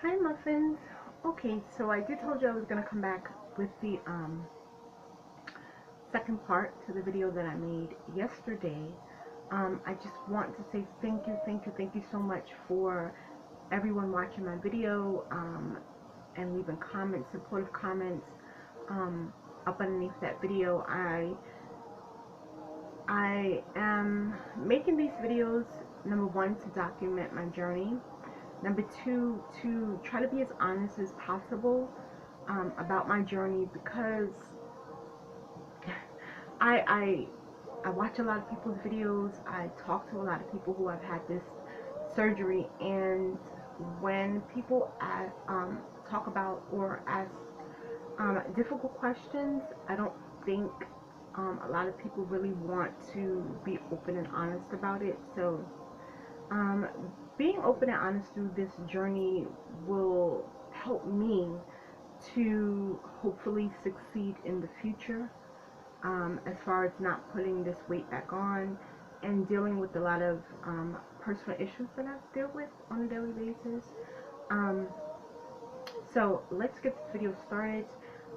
Hi Muffins. Okay, so I did told you I was gonna come back with the second part to the video that I made yesterday. I just want to say thank you so much for everyone watching my video and leaving comments, supportive comments um, up underneath that video. I am making these videos, number one, to document my journey. Number two, to try to be as honest as possible about my journey, because I, I I watch a lot of people's videos. I talk to a lot of people who have had this surgery, and when people talk about or ask difficult questions, I don't think a lot of people really want to be open and honest about it. So um, being open and honest through this journey will help me to hopefully succeed in the future, as far as not putting this weight back on and dealing with a lot of personal issues that I deal with on a daily basis. Um, so let's get this video started.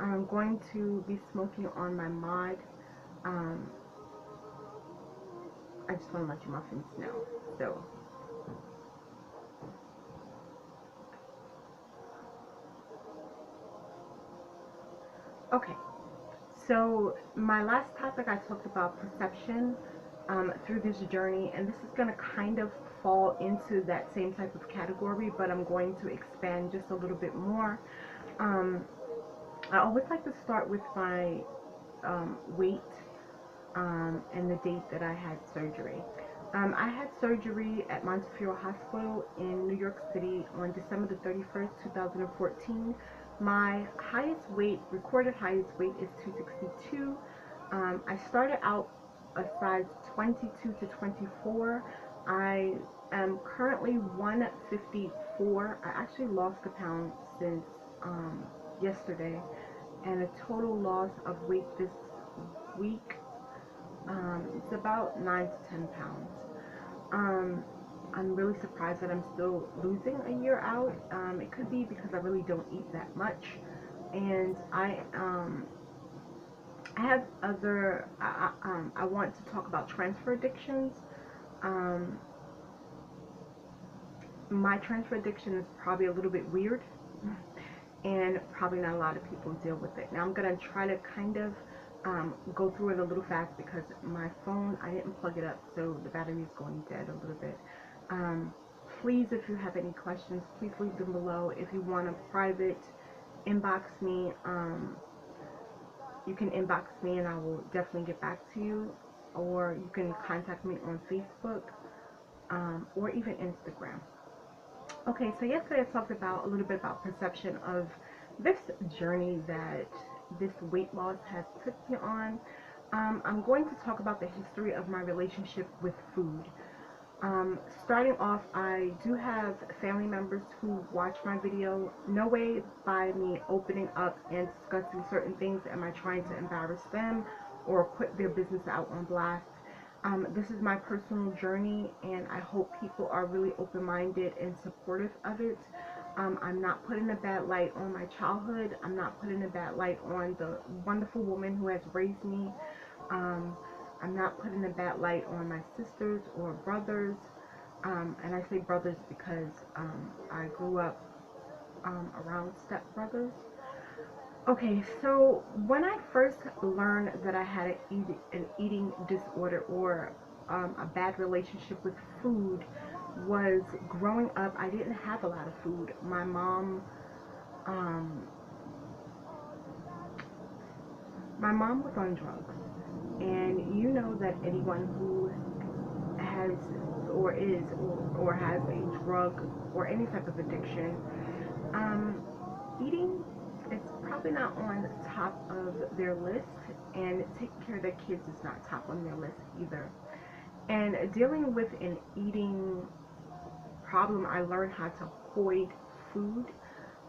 I'm going to be smoking on my mod. Um, I just want to let you muffins know. So, okay. So my last topic, I talked about perception through this journey, and this is going to kind of fall into that same type of category, but I'm going to expand just a little bit more. Um, I always like to start with my weight and the date that I had surgery. I had surgery at Montefiore Hospital in New York City on December the 31st, 2014. My highest weight, recorded highest weight, is 262. I started out a size 22 to 24. I am currently 154. I actually lost a pound since yesterday, and a total loss of weight this week, it's about 9 to 10 pounds. Um, I'm really surprised that I'm still losing a year out. It could be because I really don't eat that much, and I have other. I want to talk about transfer addictions. Um, my transfer addiction is probably a little bit weird, and probably not a lot of people deal with it. Now I'm gonna try to kind of go through it a little fast because my phone, I didn't plug it up, so the battery is going dead a little bit. Um, Please, if you have any questions, please leave them below. If you want a private inbox me, you can inbox me and I will definitely get back to you. Or you can contact me on Facebook, or even Instagram. Okay, so yesterday I talked about a little bit about perception of this journey that this weight loss has put me on. I'm going to talk about the history of my relationship with food. Starting off, I do have family members who watch my video. No way by me opening up and discussing certain things am I trying to embarrass them or put their business out on blast. This is my personal journey, and I hope people are really open-minded and supportive of it. I'm not putting a bad light on my childhood. I'm not putting a bad light on the wonderful woman who has raised me. Um, I'm not putting a bad light on my sisters or brothers. And I say brothers because I grew up around stepbrothers. Okay, so when I first learned that I had an eating disorder, or a bad relationship with food, was growing up. I didn't have a lot of food. Um, my mom was on drugs, and you know that anyone who has or is or has a drug or any type of addiction, um, eating is probably not on top of their list, and taking care of their kids is not top on their list either. And dealing with an eating problem, I learned how to hoard food.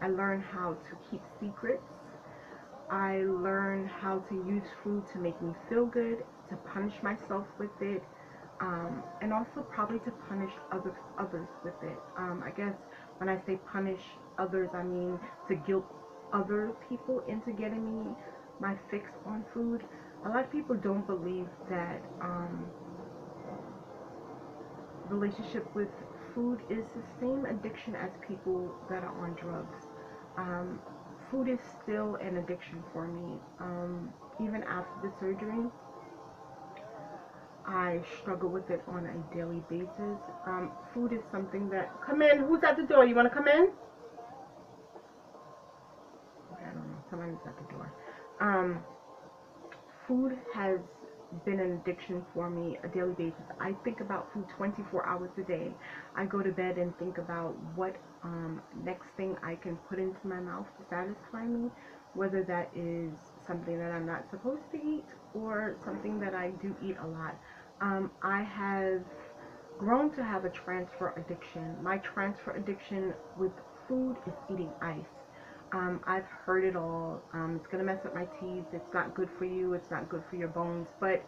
I learned how to keep secrets. I learned how to use food to make me feel good, to punish myself with it, and also probably to punish others with it. I guess when I say punish others, I mean to guilt other people into getting me my fix on food. A lot of people don't believe that relationship with food is the same addiction as people that are on drugs. Um, Food is still an addiction for me. Even after the surgery, I struggle with it on a daily basis. Food is something that... Come in. Who's at the door? You want to come in? Okay, I don't know. Somebody's at the door. Food has been an addiction for me, a daily basis. I think about food 24 hours a day. I go to bed and think about what next thing I can put into my mouth to satisfy me, whether that is something that I'm not supposed to eat or something that I do eat a lot. I have grown to have a transfer addiction. My transfer addiction with food is eating ice. I've heard it all. It's going to mess up my teeth. It's not good for you. It's not good for your bones. But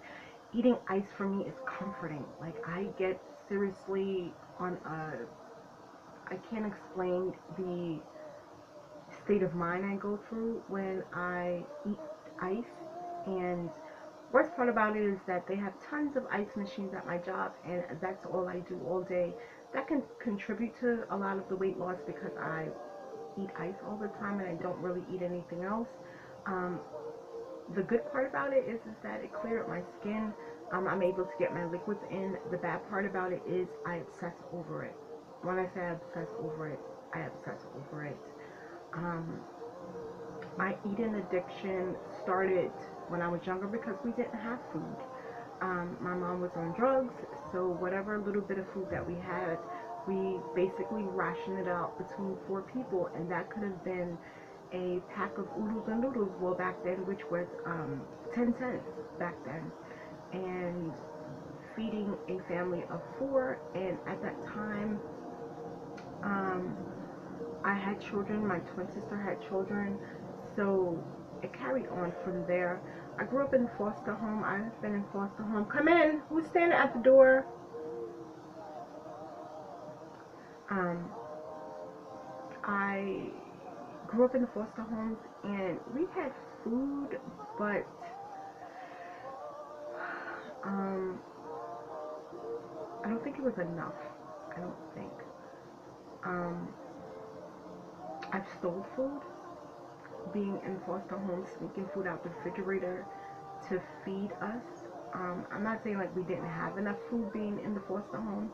eating ice for me is comforting. Like, I get seriously on a... I can't explain the state of mind I go through when I eat ice. And worst part about it is that they have tons of ice machines at my job, and that's all I do all day. That can contribute to a lot of the weight loss because I eat ice all the time and I don't really eat anything else. The good part about it is that it cleared up my skin. I'm able to get my liquids in. The bad part about it is I obsess over it. When I say I obsess over it, I obsess over it. My eating addiction started when I was younger because we didn't have food. My mom was on drugs, so whatever little bit of food that we had, we basically rationed it out between 4 people, and that could have been a pack of oodles and noodles, well, back then, which was 10 cents back then, and feeding a family of 4. And at that time, I had children. My twin sister had children, so it carried on from there. I grew up in foster home. I've been in foster home. Come in. Who's standing at the door? I grew up in the foster homes, and we had food, but I don't think it was enough. I don't think. I've stole food, being in foster homes, sneaking food out the refrigerator to feed us. I'm not saying like we didn't have enough food being in the foster home,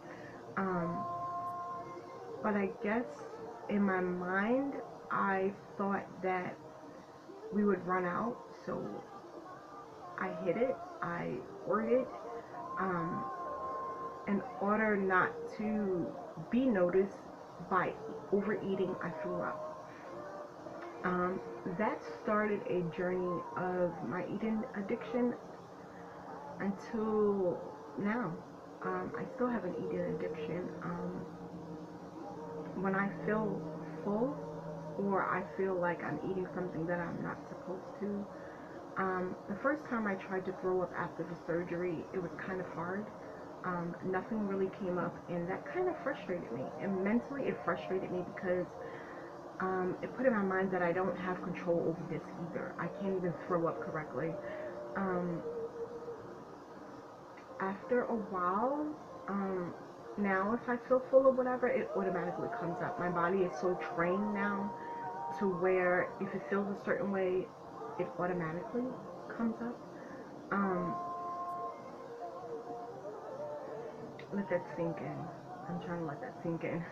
but I guess in my mind I thought that we would run out, so I hid it, I hoarded it, in order not to be noticed. By overeating, I threw up. That started a journey of my eating addiction until now. I still have an eating addiction. When I feel full, or I feel like I'm eating something that I'm not supposed to. The first time I tried to throw up after the surgery, it was kind of hard. Nothing really came up, and that kind of frustrated me. And mentally, it frustrated me because it put in my mind that I don't have control over this either. I can't even throw up correctly. After a while, now if I feel full or whatever, it automatically comes up. My body is so trained now to where if it feels a certain way, it automatically comes up. Let that sink in. I'm trying to let that sink in.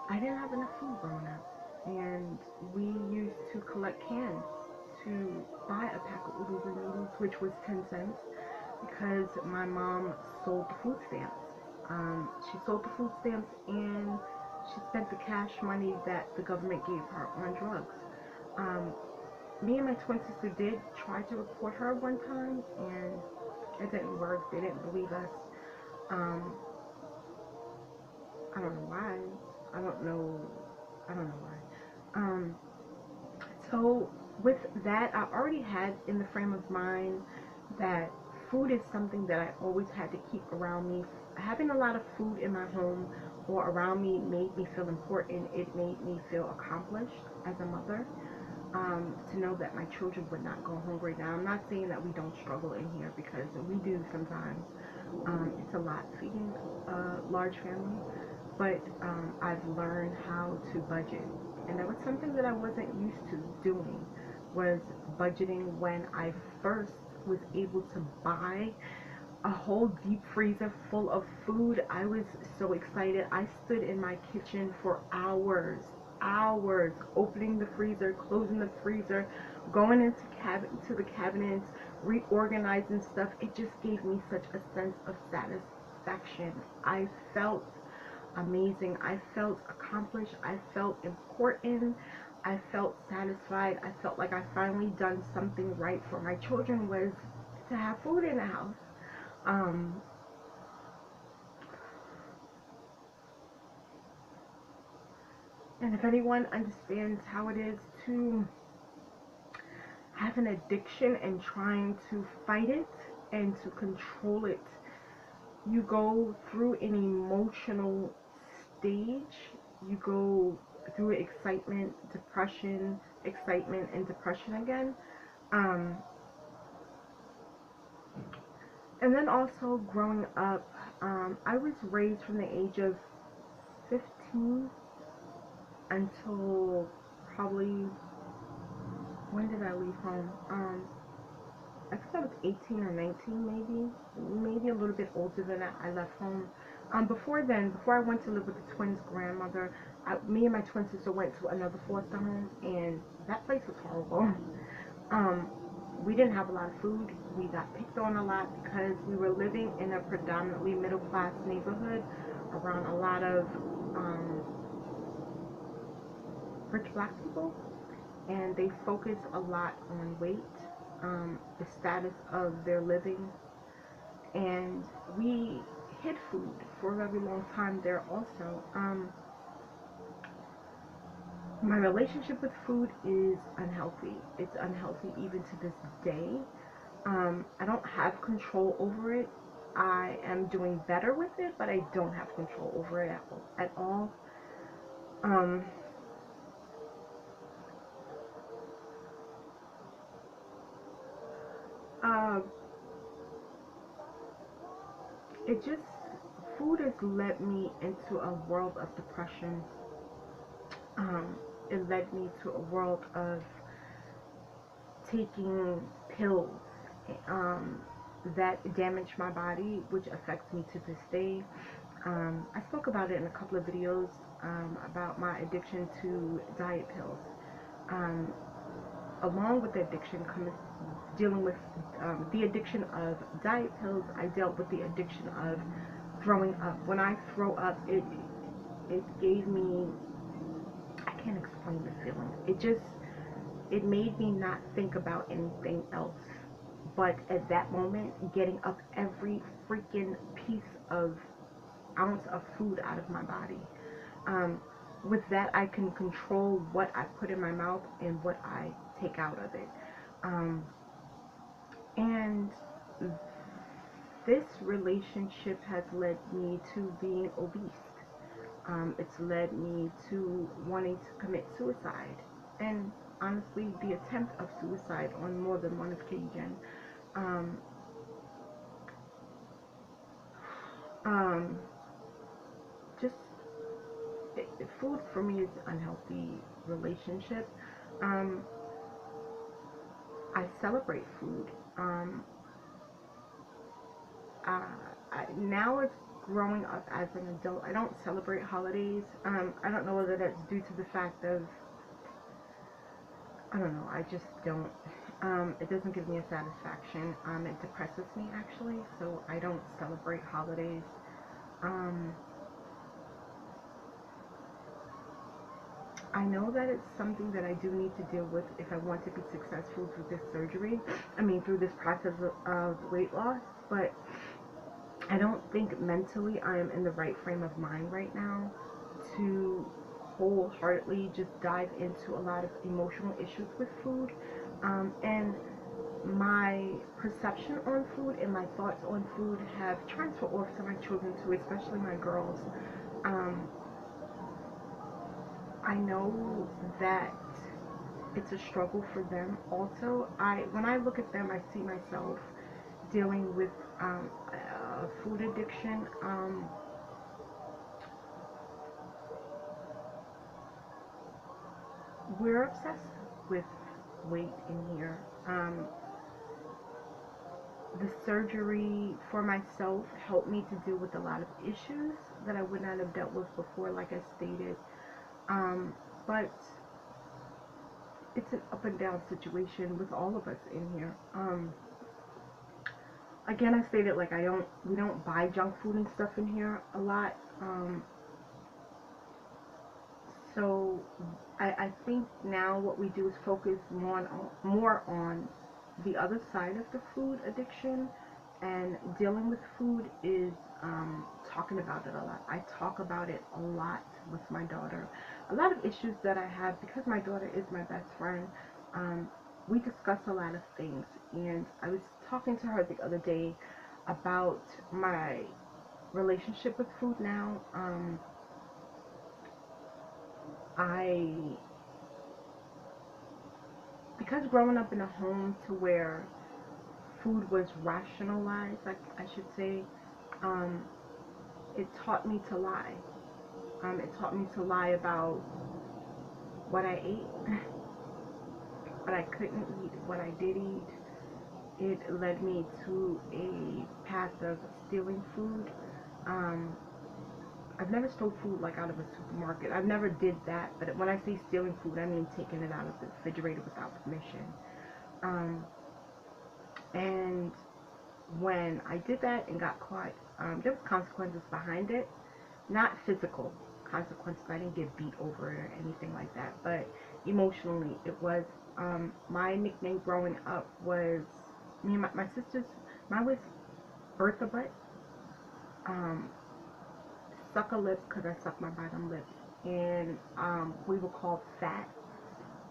I didn't have enough food growing up, and we used to collect cans to buy a pack of oodles and noodles, which was 10 cents, because my mom sold the food stamps. She sold the food stamps, and she spent the cash money that the government gave her on drugs. Me and my twin sister did try to report her one time, and it didn't work. They didn't believe us. I don't know why. I don't know why. So with that, I already had in the frame of mind that food is something that I always had to keep around me. Having a lot of food in my home or around me made me feel important. It made me feel accomplished as a mother. To know that my children would not go hungry. Now, I'm not saying that we don't struggle in here, because we do sometimes. It's a lot feeding a large family, but I've learned how to budget, and that was something that I wasn't used to doing, was budgeting. When I first was able to buy a whole deep freezer full of food, I was so excited. I stood in my kitchen for hours, opening the freezer, closing the freezer, going into the cabinets, reorganizing stuff. It just gave me such a sense of satisfaction. I felt amazing. I felt accomplished. I felt important. I felt satisfied. I felt like I finally done something right for my children, was to have food in the house. And if anyone understands how it is to have an addiction and trying to fight it and to control it, you go through an emotional stage. You go through excitement, depression, excitement, and depression again. Um, and then also growing up, I was raised from the age of 15 until probably, when did I leave home? I think I was 18 or 19, maybe a little bit older than that. I left home. Before then, before I went to live with the twins' grandmother, me and my twin sister went to another foster home, and that place was horrible. Um, we didn't have a lot of food. We got picked on a lot because we were living in a predominantly middle-class neighborhood around a lot of rich black people, and they focus a lot on weight, the status of their living, and we hid food for a very long time there also. My relationship with food is unhealthy. It's unhealthy even to this day. I don't have control over it. I am doing better with it, but I don't have control over it at all. Um, uh, it just, food has led me into a world of depression. It led me to a world of taking pills um, that damage my body, which affects me to this day. I spoke about it in a couple of videos about my addiction to diet pills. Um, Along with the addiction comes dealing with the addiction of diet pills. I dealt with the addiction of throwing up. When I throw up, it gave me, I can't explain the feeling. It made me not think about anything else. But at that moment, getting up every freaking piece of ounce of food out of my body. Um, with that, I can control what I put in my mouth and what I take out of it. Um, and this relationship has led me to being obese. It's led me to wanting to commit suicide, and honestly, the attempt of suicide on more than one occasion. Um, um, just food for me is an unhealthy relationship. Um, I celebrate food. Um, uh, Now, it's growing up as an adult, I don't celebrate holidays. I don't know whether that's due to the fact of, I don't know, I just don't. It doesn't give me a satisfaction. It depresses me, actually, so I don't celebrate holidays. Um, I know that it's something that I do need to deal with if I want to be successful through this surgery. Through this process of weight loss, but I don't think mentally I am in the right frame of mind right now to wholeheartedly just dive into a lot of emotional issues with food. And my perception on food and my thoughts on food have transferred off to my children too, especially my girls. Um, I know that it's a struggle for them also. When I look at them, I see myself dealing with food addiction. We're obsessed with weight in here. The surgery for myself helped me to deal with a lot of issues that I would not have dealt with before, like I stated. But it's an up and down situation with all of us in here. Again, I stated, like, we don't buy junk food and stuff in here a lot. So I think now what we do is focus more on the other side of the food addiction, and dealing with food is talking about it a lot. I talk about it a lot with my daughter. A lot of issues that I have, because my daughter is my best friend, we discuss a lot of things. And I was talking to her the other day about my relationship with food now. Because growing up in a home to where food was rationalized, like I should say, it taught me to lie. It taught me to lie about what I ate, what I couldn't eat, what I did eat. It led me to a path of stealing food. I've never stole food like out of a supermarket. I've never did that, but when I say stealing food, I mean taking it out of the refrigerator without permission. And when I did that and got caught, there was consequences behind it. Not physical consequences. I didn't get beat over it or anything like that, but emotionally it was. My nickname growing up was, me and my sisters, mine was Bertha Butt, suck a lip, because I suck my bottom lip, and we were called fat.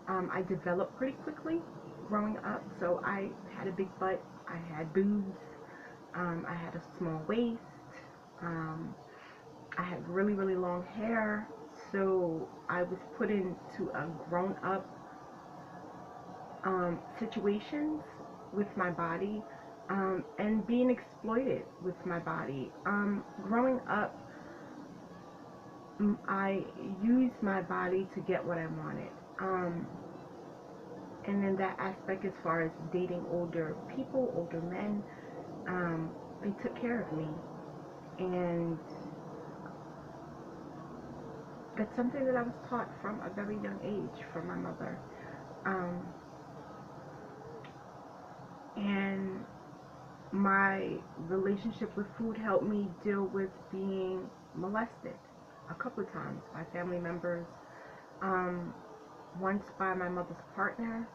I developed pretty quickly growing up, so I had a big butt, I had boobs, I had a small waist, I had really, really long hair, so I was put into a grown-up situations with my body, and being exploited with my body. Growing up, I used my body to get what I wanted. And in that aspect, as far as dating older people, older men, they took care of me. And that's something that I was taught from a very young age from my mother. And my relationship with food helped me deal with being molested a couple of times by family members. Once by my mother's partner,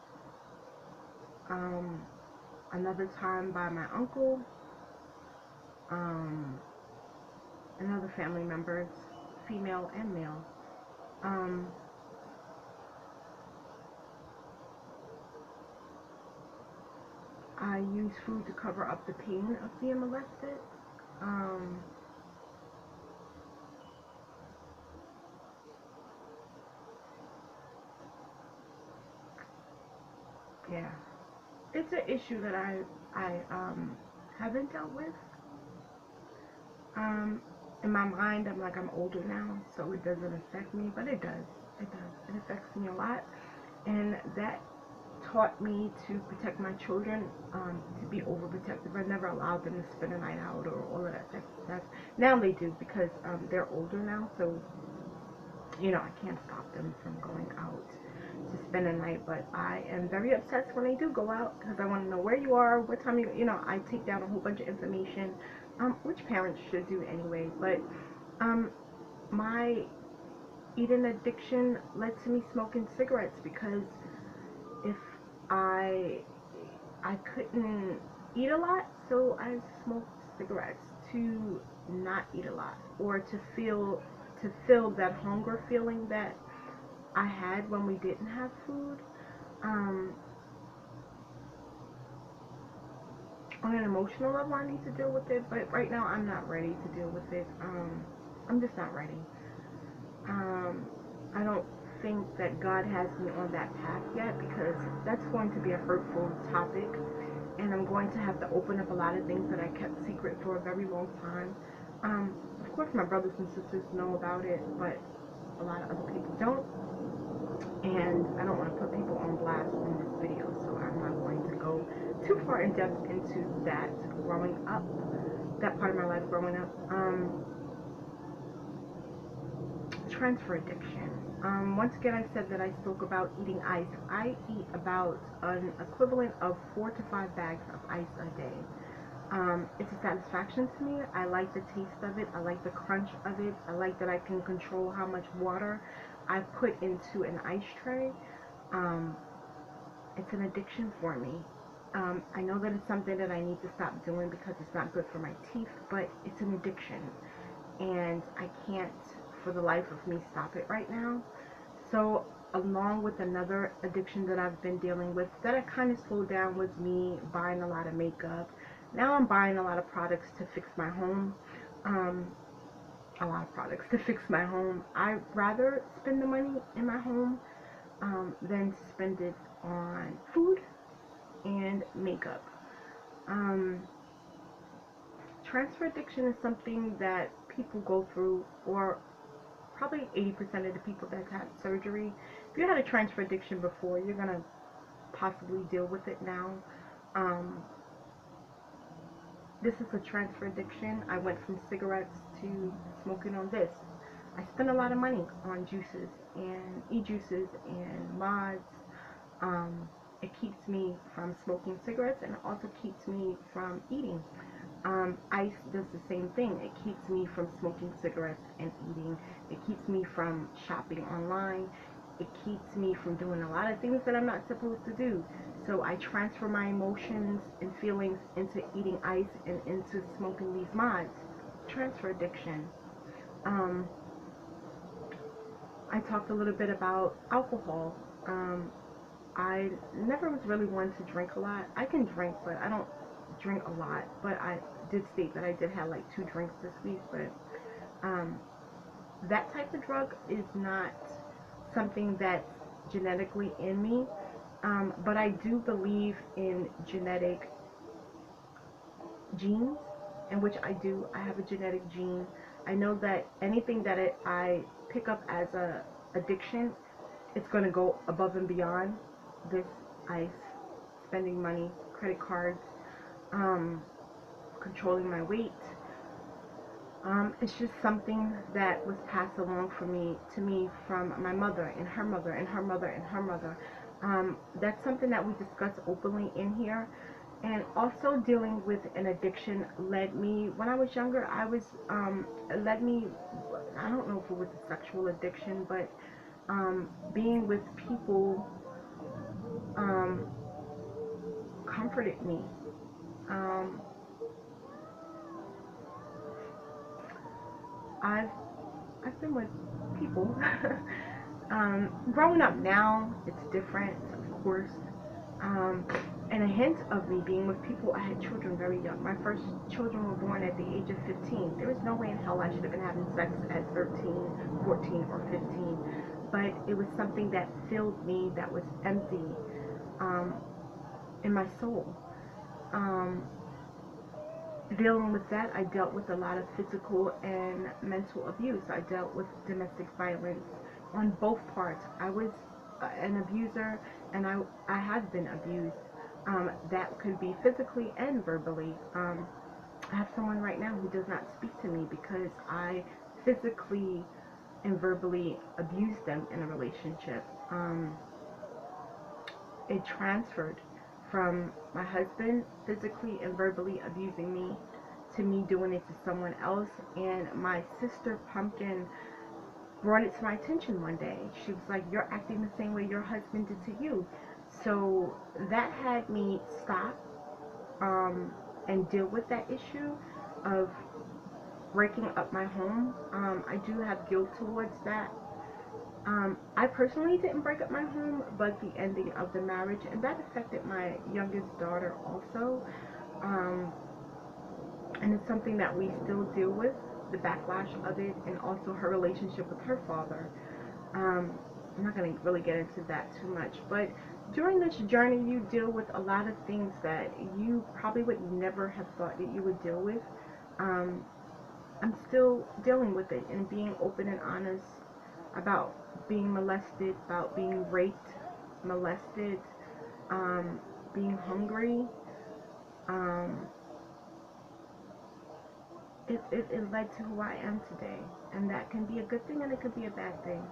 another time by my uncle, and other family members, female and male. I use food to cover up the pain of being molested. Yeah, it's an issue that I haven't dealt with. In my mind, I'm like, I'm older now, so it doesn't affect me, but it does. It does. It affects me a lot, and that taught me to protect my children, to be overprotective. I never allowed them to spend a night out or all of that type of stuff. Now they do, because they're older now, so I can't stop them from going out to spend a night. But I am very obsessed when they do go out, because I want to know where you are, what time I take down a whole bunch of information, which parents should do anyway. But my eating addiction led to me smoking cigarettes, because if I couldn't eat a lot, so I smoked cigarettes to not eat a lot, or to fill that hunger feeling that I had when we didn't have food. on an emotional level, I need to deal with it, but right now I'm not ready to deal with it. I'm just not ready. I don't think that God has me on that path yet, because that's going to be a hurtful topic, and I'm going to have to open up a lot of things that I kept secret for a very long time. Of course, my brothers and sisters know about it, but a lot of other people don't, and I don't want to put people on blast in this video, so I'm not going to go too far in depth into that growing up, that part of my life growing up. Transfer addiction. Once again, I said that I spoke about eating ice. I eat about an equivalent of 4 to 5 bags of ice a day. It's a satisfaction to me. I like the taste of it. I like the crunch of it. I like that I can control how much water I put into an ice tray. It's an addiction for me. I know that it's something that I need to stop doing because it's not good for my teeth, but it's an addiction, and I can't for the life of me stop it right now. So along with another addiction that I've been dealing with that I kind of slowed down, was me buying a lot of makeup. Now I'm buying a lot of products to fix my home. A lot of products to fix my home. I'd rather spend the money in my home than to spend it on food and makeup. Transfer addiction is something that people go through, or probably 80% of the people that had surgery. If you had a transfer addiction before, you're going to possibly deal with it now. This is a transfer addiction. I went from cigarettes to smoking on this. I spend a lot of money on juices and e-juices and mods. It keeps me from smoking cigarettes, and it also keeps me from eating. Ice does the same thing. It keeps me from smoking cigarettes and eating. It keeps me from shopping online. It keeps me from doing a lot of things that I'm not supposed to do. So I transfer my emotions and feelings into eating ice and into smoking these mods. Transfer addiction. I talked a little bit about alcohol. I never was really one to drink a lot. I can drink, but I don't drink a lot. But I did state that I did have like 2 drinks this week. But that type of drug is not something that's genetically in me. But I do believe in genetic genes, in which I have a genetic gene. I know that anything that I pick up as a addiction, it's going to go above and beyond this ice, spending money, credit cards, controlling my weight. It's just something that was passed along to me from my mother and her mother and her mother and her mother. That's something that we discuss openly in here. And also dealing with an addiction led me, when I was younger, led me, I don't know if it was a sexual addiction, but being with people comforted me. I've been with people. Growing up now, it's different, of course. And a hint of me being with people, I had children very young. My first children were born at the age of 15. There was no way in hell I should have been having sex at 13, 14, or 15. But it was something that filled me, that was empty in my soul. Dealing with that, I dealt with a lot of physical and mental abuse. I dealt with domestic violence on both parts. I was an abuser, and I have been abused. That could be physically and verbally. I have someone right now who does not speak to me because I physically and verbally abused them in a relationship. It transferred from my husband physically and verbally abusing me to me doing it to someone else. And my sister Pumpkin brought it to my attention one day. She was like, "You're acting the same way your husband did to you." So that had me stop and deal with that issue of breaking up my home. I do have guilt towards that. I personally didn't break up my home, but the ending of the marriage, and that affected my youngest daughter also. And it's something that we still deal with, the backlash of it, and also her relationship with her father. I'm not going to really get into that too much, but during this journey you deal with a lot of things that you probably would never have thought that you would deal with. I'm still dealing with it and being open and honest about being molested, about being raped, molested, being hungry. It led to who I am today, and that can be a good thing and it could be a bad thing.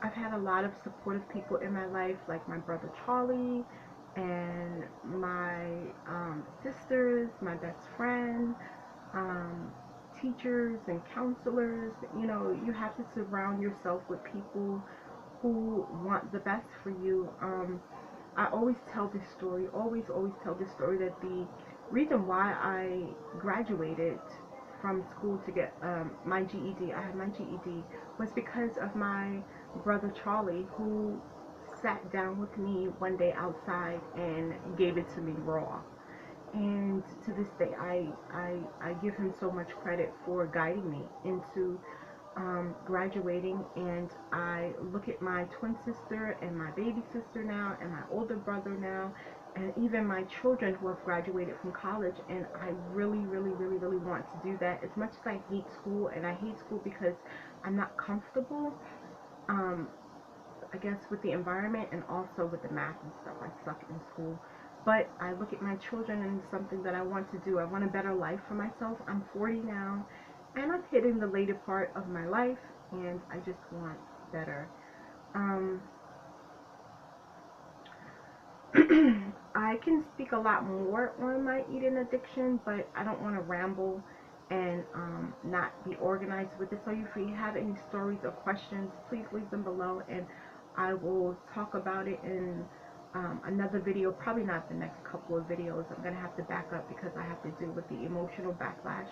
I've had a lot of supportive people in my life, like my brother Charlie, and my sisters, my best friend, teachers and counselors. You know, you have to surround yourself with people who want the best for you. I always tell this story, always tell this story, that the reason why I graduated from school to get my GED, I had my GED, was because of my brother Charlie, who sat down with me one day outside and gave it to me raw. And to this day, I give him so much credit for guiding me into graduating. And I look at my twin sister and my baby sister now and my older brother now, and even my children who have graduated from college, and I really want to do that. As much as I hate school, and I hate school because I'm not comfortable, I guess, with the environment and also with the math and stuff. I suck in school. But I look at my children and it's something that I want to do. I want a better life for myself. I'm 40 now, and I'm hitting the later part of my life, and I just want better. I can speak a lot more on my eating addiction, but I don't want to ramble and not be organized with it. So if you have any stories or questions, please leave them below, and I will talk about it in another video. Probably not the next couple of videos. I'm gonna have to back up because I have to deal with the emotional backlash,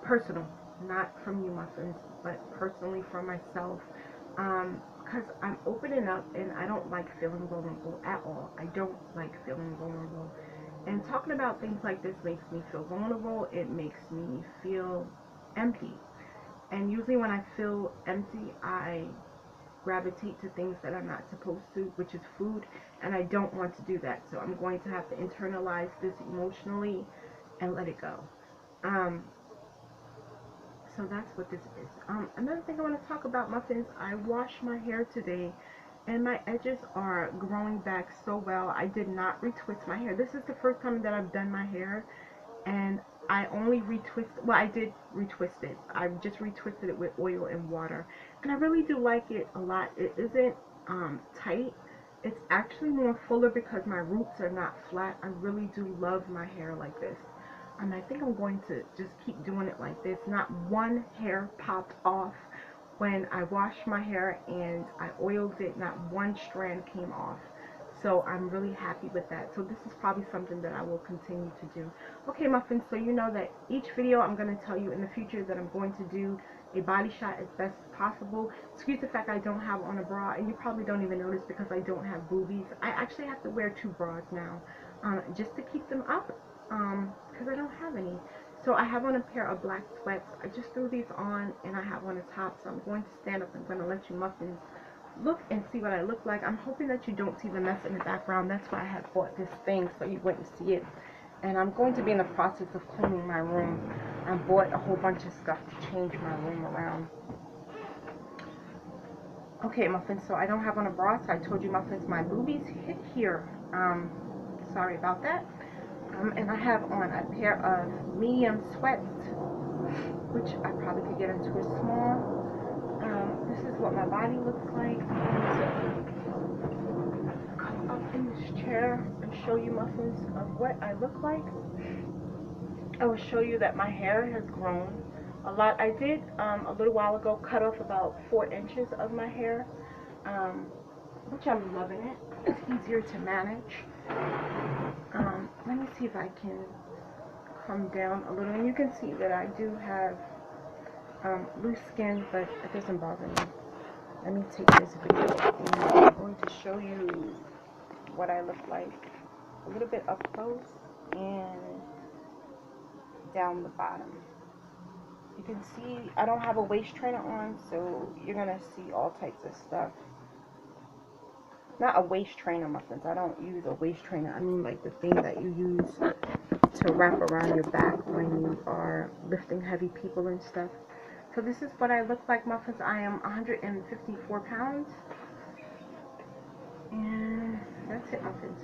personal, not from You Muffins, but personally from myself, because I'm opening up and I don't like feeling vulnerable at all. I don't like feeling vulnerable, and talking about things like this makes me feel vulnerable. It makes me feel empty, and usually when I feel empty, I gravitate to things that I'm not supposed to, which is food, and I don't want to do that. So I'm going to have to internalize this emotionally and let it go. So that's what this is. Another thing I want to talk about, Muffins, I washed my hair today, and my edges are growing back so well. I did not retwist my hair. This is the first time that I've done my hair, and I only retwisted, well, I did retwist it. I just retwisted it with oil and water, and I really do like it a lot. It isn't tight. It's actually more fuller because my roots are not flat. I really do love my hair like this. And I think I'm going to just keep doing it like this. Not one hair popped off when I washed my hair and I oiled it. Not one strand came off. So I'm really happy with that. So this is probably something that I will continue to do. Okay, Muffins, so you know that each video I'm going to tell you in the future that I'm going to do a body shot as best as possible. Excuse the fact I don't have on a bra, and you probably don't even notice because I don't have boobies. I actually have to wear 2 bras now just to keep them up because I don't have any. So I have on a pair of black sweats. I just threw these on, and I have on a top. So I'm going to stand up. I'm going to let you Muffins look and see what I look like. I'm hoping that you don't see the mess in the background. That's why I had bought this thing, so you wouldn't see it. And I'm going to be in the process of cleaning my room. I bought a whole bunch of stuff to change my room around. Okay, Muffins, so I don't have on a bra, so I told you, Muffins, my boobies hit here. Sorry about that. And I have on a pair of medium sweats, which I probably could get into a small. This is what my body looks like. I'm going to come up in this chair and show you, Muffins, of what I look like. I will show you that my hair has grown a lot. I did a little while ago cut off about 4 inches of my hair, which I'm loving it. It's easier to manage. Let me see if I can come down a little, and you can see that I do have loose skin, but it doesn't bother me. Let me take this video and I'm going to show you what I look like. a little bit up close and down the bottom. You can see I don't have a waist trainer on, so you're gonna see all types of stuff. Not a waist trainer, muffins. I don't use a waist trainer. I mean like the thing that you use to wrap around your back when you are lifting heavy people and stuff. So this is what I look like, muffins. I am 154 pounds. And that's it, muffins.